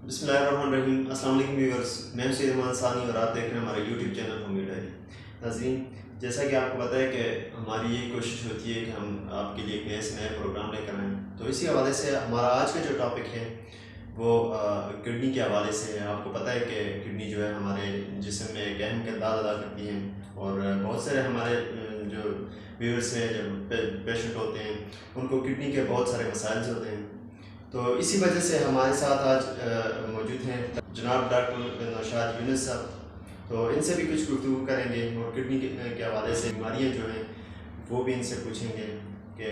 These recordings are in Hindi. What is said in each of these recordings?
बिस्मिल्लाहिर्रहमानिर्रहीम। अस्सलाम वालेकुम व्यूअर्स, मैं सैयद रहमान सानी और आप देख रहे हैं हमारा यूट्यूब चैनल होमी डायरी। नाज़रीन, जैसा कि आपको पता है कि हमारी यही कोशिश होती है कि हम आपके लिए एक नए से नए प्रोग्राम लेकर आएँ। तो इसी हवाले से हमारा आज का जो टॉपिक है वो किडनी के हवाले से है। आपको पता है कि किडनी जो है हमारे जिस्म में एक अहम किरदार अदा करती है और बहुत सारे हमारे जो व्यूअर्स हैं, जो पेशेंट होते हैं, उनको किडनी के बहुत सारे मसाइल होते हैं। तो इसी वजह से हमारे साथ आज मौजूद हैं जनाब डॉक्टर नौशाद यूनुस साहब। तो इनसे भी कुछ गुफ्तगू करेंगे और किडनी के हवाले से बीमारियां जो हैं वो भी इनसे पूछेंगे कि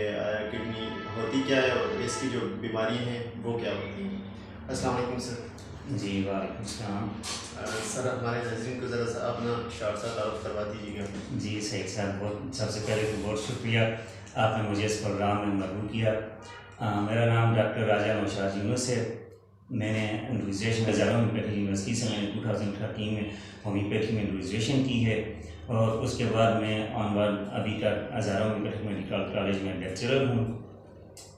किडनी होती क्या है और इसकी जो बीमारियां हैं वो क्या होती हैं। अस्सलाम वालेकुम सर। जी वालेकुम सलाम। सर, हमारे नाज़रीन को ज़रा सा अपना शार्ट सा तारुफ करवा दीजिएगा। जी सही साहब, बहुत सबसे पहले तो बहुत शुक्रिया आपने मुझे इस प्रोग्राम में मदऊ किया। मेरा नाम डॉक्टर राजा नौशाद यूनुस है। मैंने ग्रेजुएशन हज़ारों होम्योपैथी यूनिवर्सिटी से मैंने 2013 में होम्योपैथी में ग्रेजुएशन की है और उसके बाद मैं ऑनवर्ड अभी तक हज़ारों होम्योपैथी मेडिकल कॉलेज में लेक्चरर हूँ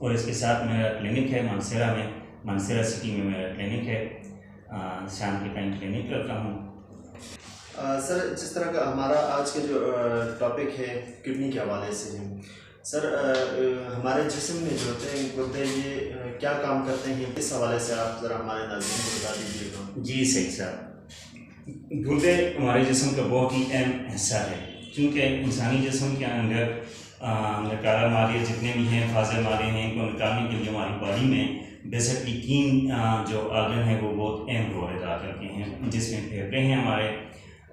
और इसके साथ मेरा क्लिनिक है मानसरा में। मानसरा सिटी में मेरा क्लिनिक है, शाम के टाइम क्लिनिक करता हूँ। सर, जिस तरह का हमारा आज का जो टॉपिक है किडनी के हवाले से है, सर हमारे जिस्म में जो होते हैं गुर्दे, ये क्या काम करते हैं, इस हवाले से आप ज़रा हमारे नाज़रीन को बता दीजिएगा। जी सही साहब, गुर्दे हमारे जिस्म का बहुत ही अहम हिस्सा है क्योंकि इंसानी जिस्म के अंदर निकाला मारे जितने भी हैं, फाजल मारे हैं, इनको निकालने के लिए हमारी बॉडी में बेसिकली 3 जो आर्गन है वो बहुत अहम रोल अदा करते हैं, जिसमें फेफड़े हैं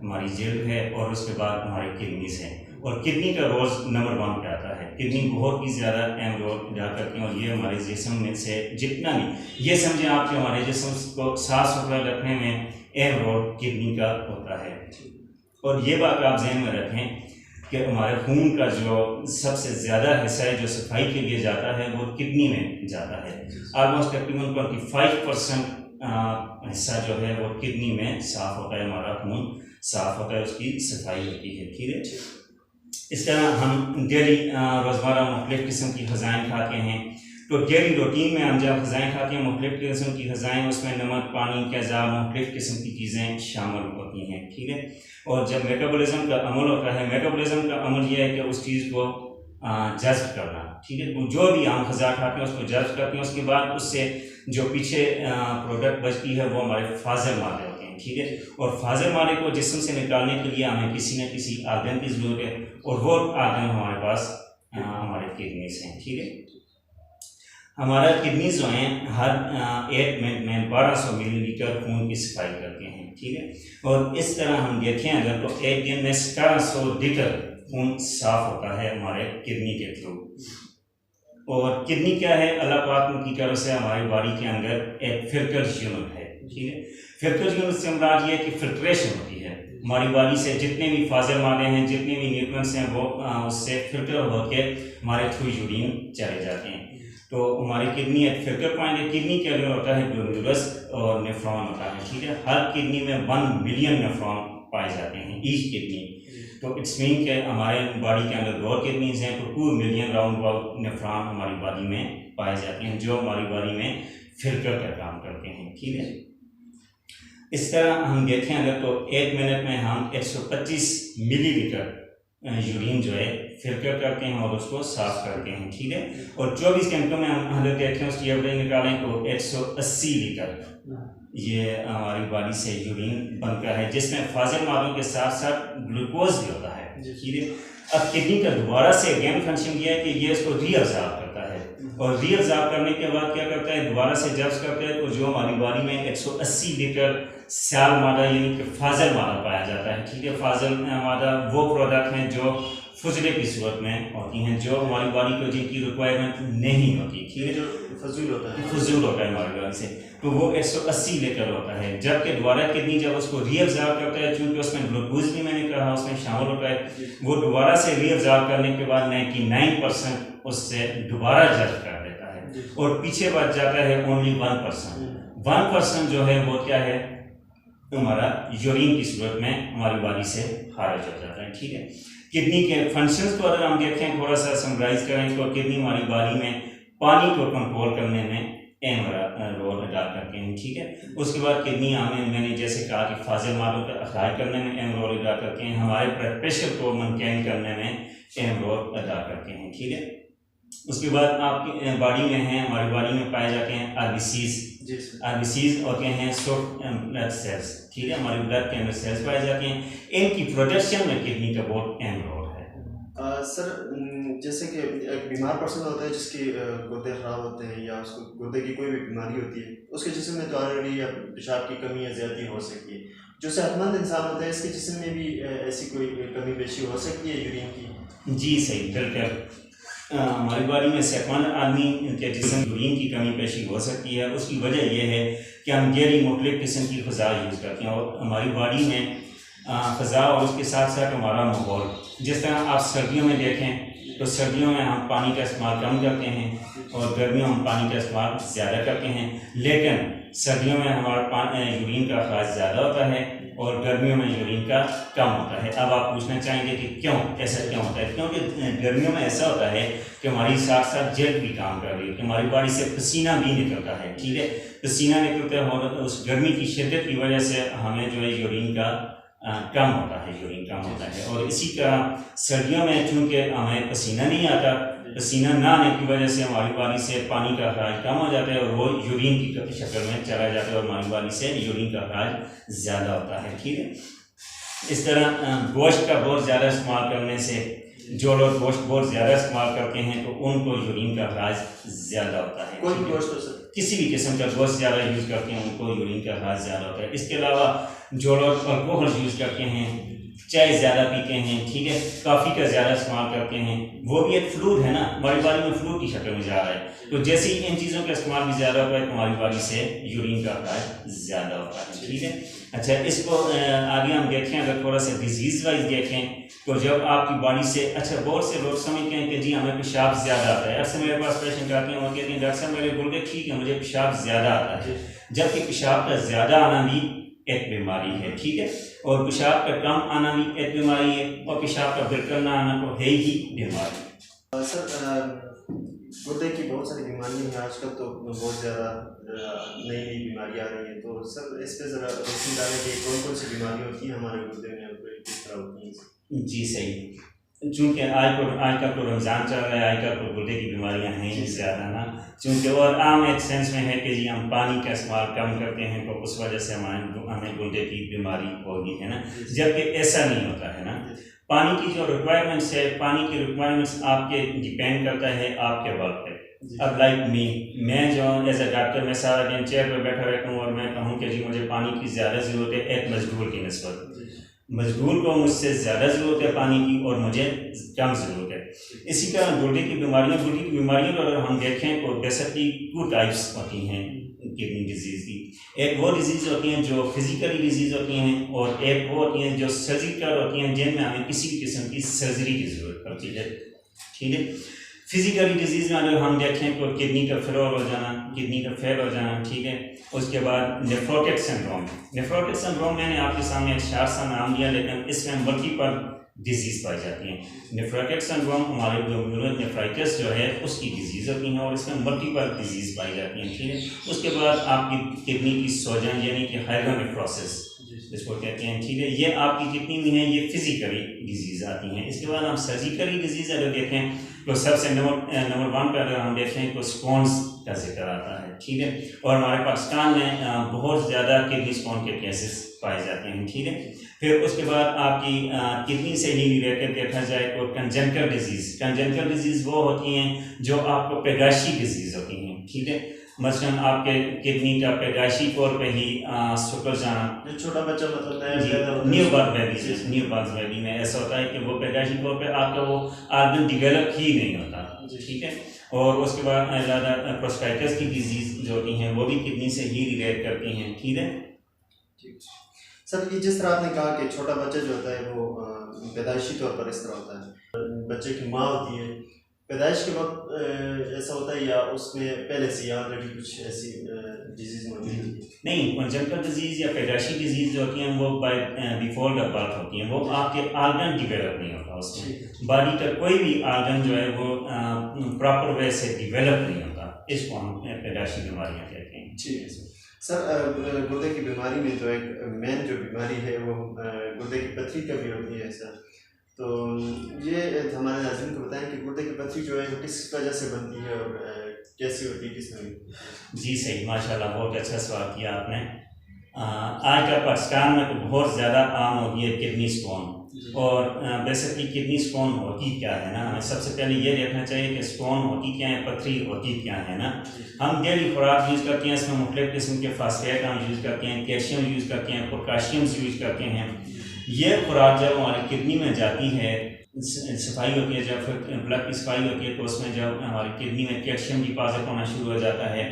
हमारी जल्द है और उसके बाद हमारे किडनीज हैं। और किडनी का रोल नंबर 1 पे आता है। किडनी बहुत ही ज़्यादा अहम रोल अदा करती हैं और ये हमारे जिस्म में से जितना भी ये समझें आप कि हमारे जिस्म को साफ सुथरा रखने में अहम रोल किडनी का होता है। और ये बात आप जहन में रखें कि हमारे खून का जो सबसे ज़्यादा हिस्सा है जो सफाई के लिए जाता है वो किडनी में जाता है। ऑलमोस्ट तकरीबन 25% हिस्सा जो है वो किडनी में साफ़ होता है, हमारा खून साफ़ होता है, उसकी सफाई होती है। ठीक है, इस तरह हम डेली रोज़मर्रा मुख्तलिफ़ किस्म की ग़िज़ाएँ खाते हैं। तो डेली रूटीन में हम जब ग़िज़ाएँ खाते हैं, मुख्तलिफ़ किस्म की ग़िज़ाएँ, उसमें नमक, पानी, तेज़ाब, मुख्तलिफ़ किस्म की चीज़ें शामिल होती हैं। ठीक है, और जब मेटाबॉलिज़्म का अमल होता है, मेटाबॉलिज़्म का अमल यह है कि उस चीज़ को जज़्ब करना। ठीक है, जो भी हम ग़िज़ा खाते हैं उसको जज़्ब करते हैं, उसके बाद उससे जो पीछे प्रोडक्ट बचती है वो हमारे फाजल मादे होते हैं। ठीक है, और फाजल मादे को जिस्म से निकालने के लिए हमें किसी न किसी आर्गन की ज़रूरत है और वो आर्गन हमारे पास हमारे किडनीज हैं। ठीक है, हमारा किडनीज जो हैं हर 1 मिनट में 1200 मिलीलीटर खून की सफाई करते हैं। ठीक है, और इस तरह हम देखें अगर तो एक दिन में 1700 लीटर खून साफ होता है हमारे किडनी के थ्रू। और किडनी क्या है, अल्लाह पाक की तरफ से हमारी बॉडी के अंदर एक फिल्टर यूनिट है। ठीक है, फिल्टर यूनिट से मुराद ये है कि फिल्ट्रेशन होती है हमारी बॉडी से, जितने भी फाजल मादे हैं, जितने भी न्यूट्रिएंट्स हैं वो उससे फिल्टर होकर हमारे थ्रू यूरिन चले जाते हैं। तो हमारी किडनी एक फिल्टर पॉइंट है। किडनी के अंदर होता है ग्लोमेरुलस और नेफ्रॉन होता है। ठीक है, हर किडनी में 1 मिलियन नेफ्रॉन पाए जाते हैं ईच किडनी। तो इट्स मीन के हमारे बॉडी के अंदर 2 किडनीज हैं तो 2 मिलियन राउंड अबाउट नेफ्रॉन हमारी बॉडी में पाए जाते हैं जो हमारी बॉडी में फिल्टर का काम करते हैं। ठीक है, इस तरह हम देखें अगर तो 1 मिनट में हम 125 मिलीलीटर यूरिन जो है फिल्टर करते हैं और उसको साफ करते हैं। ठीक है, और 24 घंटों में हम अगर देखें उसकी एवरेज निकालें तो 180 लीटर ये हमारी बॉडी से यूरिन बनता है, जिसमें फाजल मादों के साथ साथ ग्लूकोज भी होता है। ठीक है, अब किडनी का दोबारा से अगेन फंक्शन ये है कि ये इसको रीअब्जॉर्ब करता है और रीअब्जॉर्ब करने के बाद क्या करता है, दोबारा से जब्स करता है तो जो हमारी बॉडी में 180 लीटर साल मादा यानी कि फाजल मादा पाया जाता है। ठीक है, फाजल मादा वो प्रोडक्ट हैं जो फजले की सूरत में होती हैं, जो हमारी बॉडी को जिनकी रिक्वायरमेंट नहीं होती। ठीक है, जो फजूल होता है हमारी बॉडी से, तो वो 180 लीटर होता है। जबकि दोबारा किडनी जब उसको रीअब्जॉर्ब करता है, चूँकि उसमें ग्लूकोज भी मैंने कहा उसमें शामिल होता है, वो दोबारा से रीअब्जॉर्ब करने के बाद 99% उससे दोबारा जज़्ब कर देता है और पीछे बच जाता है ओनली 1%। 1% जो है वो क्या है, हमारा यूरिन की सूरत में हमारी बॉडी से खारिज हो जाता है। ठीक है, किडनी के फंक्शंस को अगर हम देखें, थोड़ा सा समराइज करें तो किडनी हमारी बॉडी में पानी को कंट्रोल करने में अहम रोल अदा करते हैं, ठीक है। उसके बाद किडनी हमें, मैंने जैसे कहा कि फाजिल मादों का अखराज करने में अहम रोल अदा करते हैं, हमारे ब्लड प्रेशर को मेंटेन करने में अहम रोल अदा करते हैं, ठीक है। उसके बाद आपकी बॉडी में हैं, हमारी बॉडी में पाए जाते हैं आरबीसीज होते हैं सॉफ्ट ब्लड सेल्स, ठीक है, हमारे ब्लड के अंदर सेल्स पाए जाते हैं, इनकी प्रोडक्शन में किडनी का बहुत अहम रोल है। सर जैसे कि एक बीमार पर्सन होता है जिसके गुर्दे ख़राब होते हैं या उसको गुर्दे की कोई भी बीमारी होती है, उसके जिस्म में तो ऑलरेडी या पेशाब की कमी या ज़्यादती हो सकती है। जो सेहतमंद इंसान होता है इसके जिस्म में भी ऐसी कोई कमी पेशी हो सकती है यूरिन की? जी सही, बिल्कुल। हमारी बॉडी में सेहतमंद आदमी के जिस्म यूरिन की कमी पेशी हो सकती है। उसकी वजह यह है कि हम गैरी मुख्तलिफ किस्म की ग़िज़ा यूज़ करते हैं और हमारी बॉडी में ग़िज़ा और उसके साथ साथ हमारा माहौल, जिस तरह आप सर्दियों में देखें तो सर्दियों में हम पानी का इस्तेमाल कम करते हैं और गर्मियों में हम पानी का इस्तेमाल ज़्यादा करते हैं, लेकिन सर्दियों में हमारा यूरिन का अखराज ज़्यादा होता है और गर्मियों में यूरिन का कम होता है। अब आप पूछना चाहेंगे कि क्यों, ऐसा क्यों होता है? क्योंकि गर्मियों में ऐसा होता है कि हमारी साथ साथ जल्द भी काम कर रही है, कि हमारी बॉडी से पसीना भी निकलता है, ठीक है, पसीना निकलता है और उस गर्मी की शिद्दत की वजह से हमें जो है यूरिन का कम होता है, यूरिन कम होता है। और इसी तरह सर्दियों में चूँकि हमें पसीना नहीं आता, पसीना ना आने की वजह से हमारी बॉडी से पानी का अखराज कम हो जाता है और वो यूरिन की शक्ल में चला जाता है और हमारी बॉडी से यूरिन का अखराज ज़्यादा होता है, ठीक है। इस तरह गोश्त का बहुत ज़्यादा इस्तेमाल करने से, जो लोग गोश्त बहुत ज़्यादा इस्तेमाल करते हैं तो उनको यूरिन का अखराज ज़्यादा होता है। कोई गोश्त हो सकता है, किसी भी किस्म का गोश्त ज़्यादा यूज़ करते हैं उनको यूरिन का अखराज ज़्यादा होता है। इसके अलावा जो लोग अल्कोहल यूज़ करते हैं, चाय ज़्यादा पीते हैं, ठीक है, कॉफ़ी का ज़्यादा इस्तेमाल करते हैं, वो भी एक फ्लूइड है ना, हमारी बॉडी में फ्लूइड की शक्ल में जा रहा है, तो जैसे ही इन चीज़ों का इस्तेमाल भी ज़्यादा होता है तो हमारी बॉडी से यूरिन का अखराज ज़्यादा होता है, ठीक है। अच्छा, इसको आगे हम देखें, अगर थोड़ा सा डिजीज़ वाइज देखें तो जब आपकी बॉडी से, अच्छा बहुत से लोग समझते हैं कि जी हमें पेशाब ज़्यादा आता है। अक्सर मेरे पास पेशेंट आते हैं और कहते हैं डॉक्टर साहब मेरे गुर्दे ठीक है, मुझे पेशाब ज़्यादा आता है, जबकि पेशाब का ज़्यादा आना भी एक बीमारी है, ठीक है, और पेशाब का कम आना भी एक बीमारी है और पेशाब का बिल्कुल ना आना तो है ही बीमारी। सर गुर्दे की बहुत सारी बीमारियां हैं आजकल, तो बहुत ज़्यादा नई नई बीमारियां आ रही हैं, तो सर इस पर ज़रा रोशनी डालें कि कौन कौन सी बीमारियां होती हैं हमारे गुर्दे में और किस तरह होती हैं? जी सही, चूँकि आजकल तो रमज़ान चल रहा है, आजकल तो गुर्दे की बीमारियां हैं ही ज़्यादा ना, चूँकि और आम एक सेंस में है कि जी हम पानी का इस्तेमाल कम करते हैं तो उस वजह से हमें गुर्दे की बीमारी होगी, है ना, जबकि ऐसा नहीं होता है ना। पानी की जो रिक्वायरमेंट्स है, पानी की रिक्वायरमेंट्स आपके डिपेंड करता है आपके वर्क पे। अब लाइक मैं जो एज ए डॉक्टर मैं सारा दिन चेयर पर बैठा रहता हूँ और मैं कहूँ कि जी मुझे पानी की ज़्यादा ज़रूरत है एक मजदूर की निस्बत, मजदूर को मुझसे ज़्यादा ज़रूरत है पानी की और मुझे कम ज़रूरत है। इसी तरह गुर्दे की बीमारियों को अगर हम देखें तो बेसिकली 2 टाइप्स होती हैं किडनी डिजीज़ की। एक वो डिजीज़ होती हैं जो फिजिकली डिजीज़ होती हैं और एक वो होती हैं जो सर्जिकल होती हैं, जिनमें हमें किसी भी किस्म की सर्जरी की ज़रूरत पड़ती है, ठीक है। फिजिकली डिजीज़ में अगर हम देखें तो किडनी का फेल हो जाना, किडनी का फेल हो जाना, ठीक है। उसके बाद नेफ्रोटिक सिंड्रोम मैंने आपके सामने एक शार्ट सा नाम दिया, लेकिन इसमें मल्टीपल डिजीज़ पाई जाती हैं। नेफ्रोटिक सिंड्रोम हमारे जो नेफ्राइटिस जो है उसकी डिजीज़ होती हैं और इसमें मल्टीपल डिजीज़ पाई जाती हैं, ठीक है। उसके बाद आपकी किडनी की सोजन यानी कि हाइड्रोनेफ्रोसिस जिसको कहते हैं, ठीक है, ये आपकी किडनी में है, ये फिजिकली डिजीज़ आती हैं। इसके बाद हम सर्जिकली डिजीज़ अगर देखें तो सबसे नंबर 1 पर अगर हम देखें तो स्टोन्स का जिक्र आता है, ठीक है, और हमारे पाकिस्तान में बहुत ज़्यादा किडनी स्टोन के केसेस पाए जाते हैं, ठीक है। फिर उसके बाद आपकी किडनी से ही रिलेटेड देखा जाए तो कंजेनिटल डिजीज़ वो होती हैं जो आपको पैदाइशी डिजीज़ होती हैं, ठीक है। मसलन आपके किडनी का पैदाइशी तौर पे ही सुकर जाना, जो छोटा बच्चा मतलब न्यूबॉर्न बेबी में ऐसा होता है कि वो पैदाइशी तौर पे आपका वो ऑर्गन डिवेलप ही नहीं होता, ठीक है। और उसके बाद ज़्यादा प्रोस्टाइटिस की डिजीज़ जो होती हैं वो भी किडनी से ही रिलेट करती हैं, ठीक है। सर ये जिस तरह आपने कहा कि छोटा बच्चा जो होता है वो पैदाइशी तौर पर इस तरह होता है, बच्चे की माँ होती है पैदाइश के वक्त ऐसा होता है या उसमें पहले से ऑलरेडी कुछ ऐसी डिजीज़ मौजूद है? नहीं, कंजेनिटल डिजीज़ या पैदाइशी डिजीज़ जो होती हैं वो बाय बिफोर द बर्थ होती हैं, वो आपके ऑर्गन डिवेलप नहीं होता, उसमें बॉडी का कोई भी ऑर्गन जो है वो प्रॉपर वे से डिवेलप नहीं होता, इसको हम पैदाशी बीमारियाँ कहते हैं। ठीक है सर। गुर्दे की बीमारी में तो एक मेन जो बीमारी है वो गुर्दे की पथरी का भी होती है सर। तो ये हमारे नाज़रीन को बताएं कि गुर्दे की पथरी जो है वो किस वजह से बनती है और कैसी होती है, किस में? जी सही, माशाल्लाह, बहुत अच्छा सवाल किया आपने। आजकल पाकिस्तान में तो बहुत ज़्यादा आम हो गई है किडनी स्टोन। और बेसिकली किडनी स्टोन होती क्या है ना, हमें सबसे पहले ये देखना चाहिए कि स्टोन होती क्या है, पथरी होती क्या है ना। हम डेली खुराक यूज़ करते हैं, इसमें मुख्तलिफ किस्म के फास्फेट हम यूज़ करते हैं, कैल्शियम यूज़ करते हैं, पोटाशियम यूज़ करते हैं। ये खुराक जब हमारी किडनी में जाती है, सफाई होती है, जब फिर ब्लड की सफाई होती है तो उसमें जब हमारी किडनी में कैल्शियम डिपॉजिट होना शुरू हो जाता है,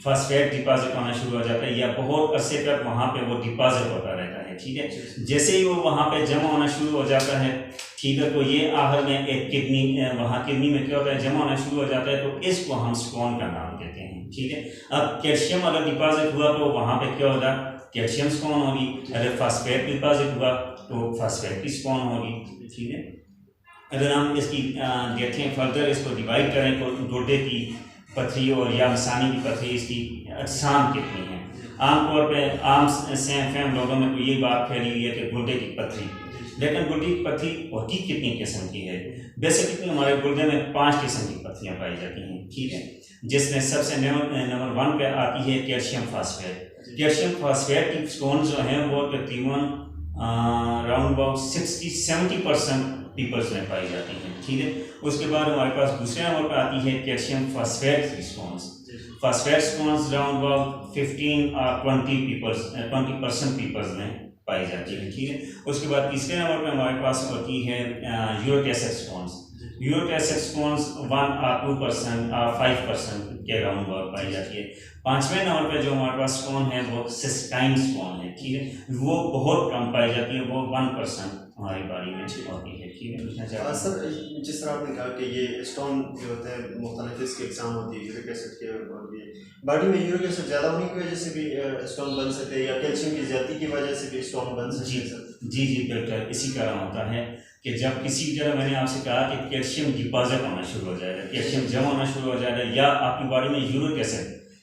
फास्फेट डिपॉजिट होना शुरू हो जाता है, या बहुत अरसे तक वहाँ पे वो डिपॉजिट होता रहता है, ठीक है। जैसे ही वो वहाँ पे जमा होना शुरू हो जाता है, ठीक है, तो ये आहर में एक किडनी, वहाँ किडनी में क्या होता है, जमा होना शुरू हो जाता है, तो इसको हम स्टोन का नाम देते हैं, ठीक है। अब कैल्शियम अगर डिपॉजिट हुआ तो वहाँ पे क्या होगा, कैल्शियम स्टोन होगी। अगर फास्फेट डिपॉजिट हुआ तो फास्फेट की स्टोन होगी, ठीक है। अगर हम इसकी देखें फर्दर, इसको डिवाइड करें तो गुर्दे की पथरी और या मसानी की पथरी, इसकी अक़साम कितनी है। आमतौर पे आम फहम लोगों में तो ये बात फैली हुई है कि गुर्दे की पथरी, लेकिन गुर्दे की पथरी होती कितनी किस्म की है। बेसिकली हमारे गुर्दे में 5 किस्म की पथरियाँ पाई जाती हैं, ठीक है, जिसमें सबसे नंबर 1 पे आती है कैल्शियम फास्फेट। कैल्शियम फास्फेट की स्टोन जो हैं वो तकरीबन राउंड अबाउट 60-70% पीपल्स में पाई जाती हैं, ठीक है। उसके बाद हमारे पास दूसरे नंबर पर आती है calcium phosphate stones. Phosphate stones round about 15 और 20% पीपल्स में पाई जाती है, ठीक है। उसके बाद तीसरे नंबर पर हमारे पास होती है uric acid stones. Uric acid stones 1 और 2% और 5% के राउंड अबाउट पाई जाती है। 5वें नंबर पे जो हमारे पास स्टोन है वो सिस्टाइन स्टोन है, ठीक है, वो बहुत कम पाई जाती है, वो 1% हमारी बॉडी में होती है, ठीक है। सर जिस तरह आपने कहा कि ये स्टोन जो होते हैं मुख्तलिफ इसके एग्जाम होती है यूरिक एसिड के, और ये बॉडी में यूरिक एसिड ज़्यादा होने की वजह से भी स्टोन बन सकते हैं, या कैल्शियम की ज़्यादती की वजह से भी स्टोन बन सकते हैं? जी बिल्कुल इसी कारण होता है कि जब किसी जगह, मैंने आपसे कहा कि कैल्शियम डिपॉजिट होना शुरू हो जाएगा, कैल्शियम जमा होना शुरू हो जाएगा, या आपकी बॉडी में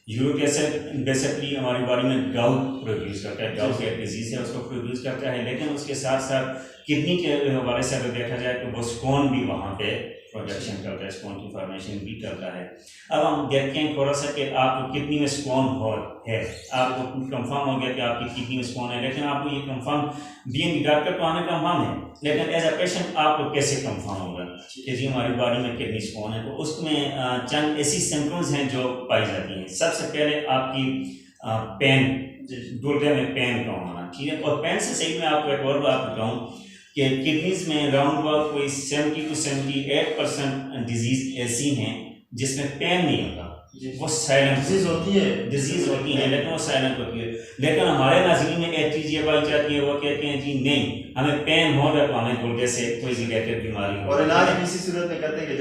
यूरिक एसिड बेसिकली हमारी बॉडी में गाउट प्रोड्यूस करता है, गाउट एक डिजीज़ है उसको प्रोड्यूस करता है, लेकिन उसके साथ साथ किडनी के हवाले से अगर देखा जाए तो वो स्टोन भी वहाँ पे प्रोडक्शन करता है, स्टोन की फॉर्मेशन भी करता है। अब हम देखते हैं थोड़ा सा कि आपको किडनी में स्टोन है, आपको कंफर्म हो गया कि आपकी किडनी में स्टोन है, लेकिन आपको ये कंफर्म बीइंग डॉक्टर तो हमें कंफर्म है, लेकिन एज अ पेशेंट आपको कैसे कंफर्म होगा कि जी हमारी बॉडी में किडनी स्टोन है। तो उसमें चंद ऐसी सिम्टम्स हैं जो पाई जाती हैं। सबसे पहले आपकी पेन, गुर्दे में पेन का होना, ठीक है। और पेन से सही मैं आपको एक और बात बताऊँ कि किडनीज में राउंड अबाउट कोई 70 to 78% डिजीज़ ऐसी हैं जिसमें पेन नहीं होता, वो साइलेंट डिजीज़ होती है, लेकिन वो साइलेंट होती है। लेकिन हमारे नाज़रीन में एक चीज़ ये पाई जाती है, वो कहते हैं जी नहीं, हमें पेन हो रहा तो हमें गुर्दे से कोई रिलेटेड बीमारी हो। और इलाज भी इसी सूरत में करते हैं कि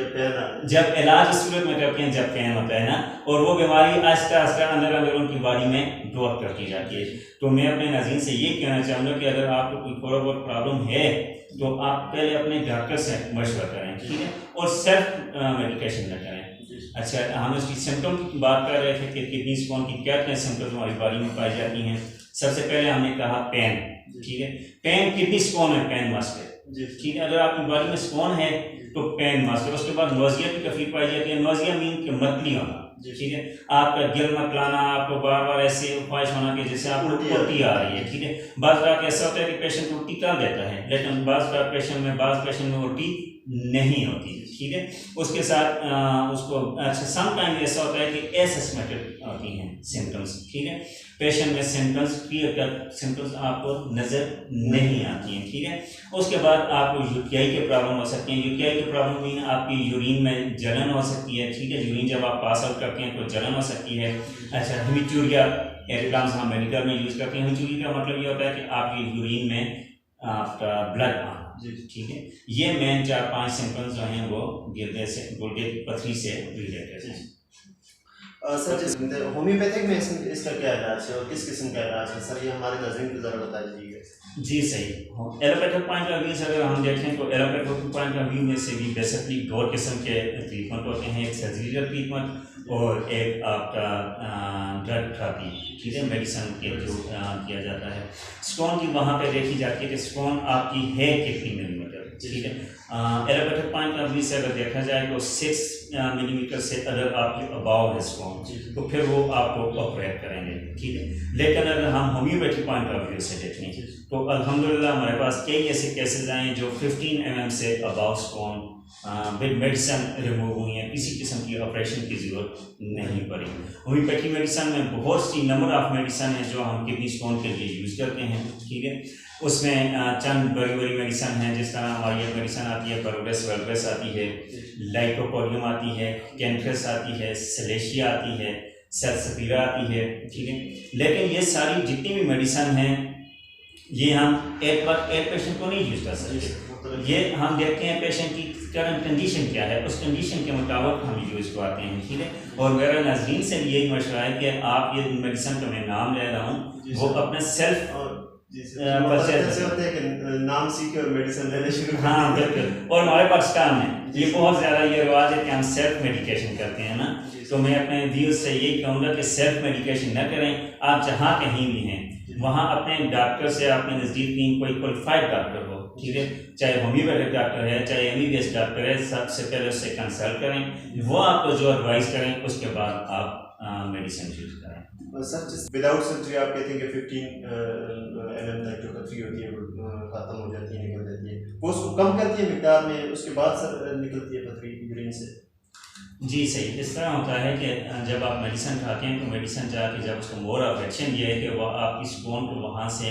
जब इलाज इस सूरत में करते हैं जब पेन होता है ना, और वो बीमारी आहिस्ता आहिस्ता अंदर अंदर उनकी बॉडी में ग्रोथ करती जाती है। तो मैं अपने नाज़रीन से ये कहना चाहूँगा कि अगर आपको कोई थोड़ा बहुत प्रॉब्लम है तो आप पहले अपने डॉक्टर से मशवरा करें, ठीक है, और सेल्फ मेडिकेशन न करें। अच्छा, हम इसकी सिम्टम की बात कर रहे थे कि किडनी स्टोन की क्या क्या सिम्टम्स हमारी बॉडी में पाई जाती हैं। सबसे पहले हमने कहा पेन, ठीक है, पेन किडनी स्टोन है, पेन मस्ट है, ठीक है। अगर आपकी बॉडी में स्टोन है तो पेन मस्ट है। उसके बाद नोजिया की तकलीफ पाई जाती है। नोजिया मीन कि मतली होना, ठीक है, आपका गिल मतलाना, आपको बार बार ऐसे ख्वाहिश होना कि जैसे आपको उल्टी आ रही है, ठीक है। बाज़ रात ऐसा होता है कि पेशेंट उल्टी कर देता है, लेकिन बाज़ पेशेंट में उल्टी नहीं होती, ठीक है। उसके साथ उसको अच्छा समटाइम ऐसा होता है कि एसिम्प्टोमेटिक होती हैं सिम्टम्स, ठीक है। पेशेंट में सिम्टम्स क्लियर कट सिम्टम्स आपको नज़र नहीं आती हैं, ठीक है। उसके बाद आपको यूटीआई के प्रॉब्लम हो सकती हैं। यूटीआई की प्रॉब्लम मीन आपकी यूरिन में जलन हो सकती है, ठीक है। यूरिन जब आप पास आउट करते हैं तो जलन हो सकती है। अच्छा, हेमिचूरिया एक टर्म्स हम मेडिकल में यूज़ करते हैं। हेमिचूरिया का मतलब ये होता है कि आपकी यूरिन में आपका ब्लड आना, ठीक है। ये मेन 4-5 सिम्टम्स जो हैं वो गुर्दे की पथरी से रिलेटेड हैं। सर जैसे होम्योपैथिक में इसका क्या इलाज है और किस किस्म का इलाज है सर, ये हमारे नाज़रीन को ज़रा बता दीजिएगा। जी सही, एलोपैथिक पॉइंट ऑफ व्यू से अगर हम देखें तो एलोपैथिक पॉइंट ऑफ व्यू में से भी बेसिकली 2 किस्म के ट्रीटमेंट होते हैं। एक सर्जिकल ट्रीटमेंट और एक आपका ड्रग थेरेपी, ठीक है, मेडिसिन के जो किया जाता है। स्टोन की वहाँ पे देखी जाती है कि स्टोन आपकी है कितनी मिलीमीटर, ठीक है। एलोपैथिक पॉइंट ऑफ व्यू से अगर देखा जाए तो 6 मिलीमीटर से अगर आपकी अबाव है स्टोन तो फिर वो आपको ऑपरेट करेंगे, ठीक है। लेकिन अगर हम होम्योपैथिक पॉइंट ऑफ व्यू से देखें तो अल्हम्दुलिल्लाह हमारे पास कई ऐसे केसेस आए हैं जो 15 mm से above stone with medicine remove हुई हैं, किसी किस्म की ऑपरेशन की ज़रूरत नहीं पड़ी। होम्योपैथी मेडिसिन में बहुत सी नंबर ऑफ मेडिसिन है जो हम किडनी स्टोन के लिए यूज़ करते हैं, ठीक है। उसमें चंद बड़ी बड़ी मेडिसिन हैं, जिस तरह हमारी एक मेडिसिन आती है प्रोग्रेस वेलग्रेस आती है, लाइकोपोडियम आती है, कैंट्रस आती है, सेलेशिया आती है, सेल्सपीरा आती है, ठीक है। लेकिन ये सारी जितनी भी मेडिसिन हैं ये हम एक पेशेंट को नहीं यूज़ कर सकते। ये हम देखते हैं पेशेंट की करंट कंडीशन क्या है, उस कंडीशन के मुताबिक हम यूज़ करवाते हैं, ठीक है। और मेरा नाज़रीन से भी यही मशवरा है कि आप ये मेडिसिन का मैं नाम ले रहा हूँ वो अपने सेल्फ नाम सीखे और मेडिसिन लेने शुरू। हाँ बिल्कुल। और हमारे पाकिस्तान में ये बहुत ज़्यादा ये रिवाज है कि हम सेल्फ मेडिकेशन करते हैं ना, तो मैं अपने व्यूज़ से यही कहूँगा कि सेल्फ मेडिकेशन न करें। आप जहाँ कहीं भी हैं वहाँ अपने डॉक्टर से, अपने नज़दीक में कोई क्वालिफाइड डॉक्टर हो, ठीक है, चाहे होम्योपैथिक डॉक्टर है चाहे MBBS डॉक्टर है, सबसे पहले उससे कंसल्ट करें, वो आपको जो एडवाइस करें उसके बाद आप मेडिसिन यूज करें। सर विदाउट सर्जरी आप कहते हैं कि 15 mm तक जो पथरी होती है वो खत्म हो जाती है, निकल जाती है, वो उसको कम करती है मिकदार में, उसके बाद सर निकलती है पथरी यूरिन से। जी सही। इस तरह होता है कि जब आप मेडिसिन खाते हैं तो मेडिसिन जाके जब उसको मोर ऑफ एक्शन ये है कि वह आपकी स्टोन को वहाँ से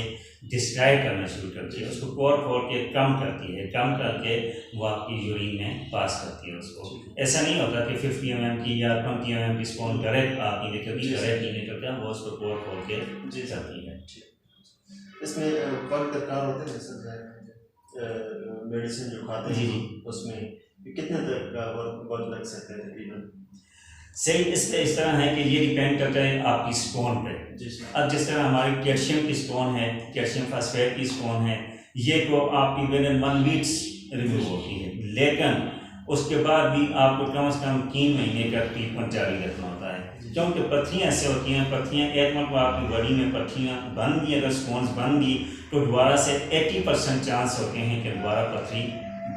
डिस्ट्राय करना शुरू करती है, उसको फोड़ के कम करती है, कम करके वो आपकी यूरिन में पास करती है उसको। ऐसा नहीं होता कि 50 mm की या 20 mm की स्टोन डायरेक्ट आपकी निकलती, डायरेक्ट नहीं निकलता, वो उसको फोड़ के चलती है। इसमें वक्त दरकार होते हैं सर मेडिसिन जो खाते हैं उसमें कितने तक का वक्त लग सकता है तकरीबन? सही। इस तरह है कि ये डिपेंड करता है आपकी स्टोन पे। अब जिस तरह हमारी कैल्शियम की स्टोन है, कैल्शियम फास्फेट की स्टोन है, ये तो आपकी विद इन 1 वीक्स रिमूव होती है, लेकिन उसके बाद भी आपको कम से कम 3 महीने का ट्रीटमेंट जारी रखना होता है, क्योंकि पत्थरियाँ ऐसे होती हैं, पत्थरियाँ एक मतलब आपकी बॉडी में पत्थरियाँ बन गई, अगर स्टोन्स बन गई तो दोबारा से 80% चांस होते हैं कि दोबारा पत्थरी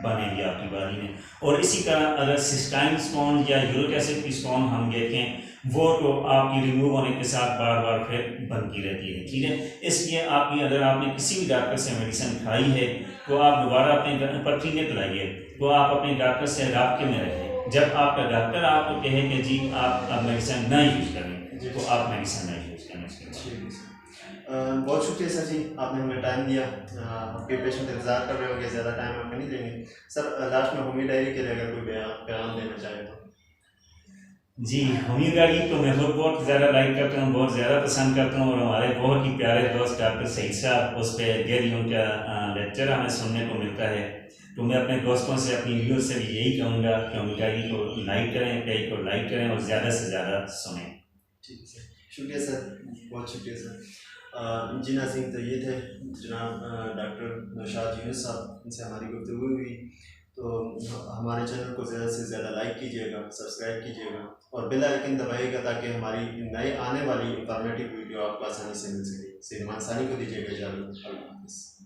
बनेगी आपकी बॉडी में। और इसी तरह अगर सिस्टाइन स्टोन या यूरिक एसिड की स्टोन हम देखें वो तो आपकी रिमूव होने के साथ बार बार फिर बनती रहती है, ठीक है। इसलिए आपकी अगर आपने किसी भी डॉक्टर से मेडिसिन खाई है तो आप दोबारा अपने पट्टी निकलाइए, तो आप अपने डॉक्टर से राब्ते में रहें। जब आपका डॉक्टर आपको कहे कि जी आप अब मेडिसिन ना यूज़ करें तो आप मेडिसिन ना यूज़ करें उसके बाद। बहुत शुक्रिया सर जी, आपने हमें टाइम दिया, आपके पेशेंट इंतज़ार कर रहे होंगे, ज़्यादा टाइम आपका नहीं लेंगे सर। लास्ट में होमी डायरी के लिए अगर कोई पैगाम देना चाहे तो? जी, होमी डायरी तो मैं बहुत ज़्यादा लाइक करता हूँ, बहुत ज़्यादा पसंद करता हूँ, और हमारे बहुत ही प्यारे दोस्त डॉक्टर सईद साहब उस पर डेली उनका लेक्चर हमें सुनने को मिलता है। तो मैं अपने दोस्तों से, अपनी व्यूअर से भी यही कहूँगा कि होमी डायरी को लाइक करें, पेज को लाइक करें और ज़्यादा से ज़्यादा सुनें। ठीक है सर, शुक्रिया सर, बहुत शुक्रिया सर। जी नाज़रीन, तो ये थे जनाब डॉक्टर नौशाद यूनुस साहब, इनसे हमारी गुफ्तगू हुई। तो हमारे चैनल को ज़्यादा से ज़्यादा लाइक कीजिएगा, सब्सक्राइब कीजिएगा और बेल आइकन दबाइएगा ताकि हमारी नए आने वाली इंफॉर्मेटिव वीडियो आपको आसानी से मिल सके। सेहमान सानी को दीजिएगा इजाज़त। अल्लाह हाफ़िज़।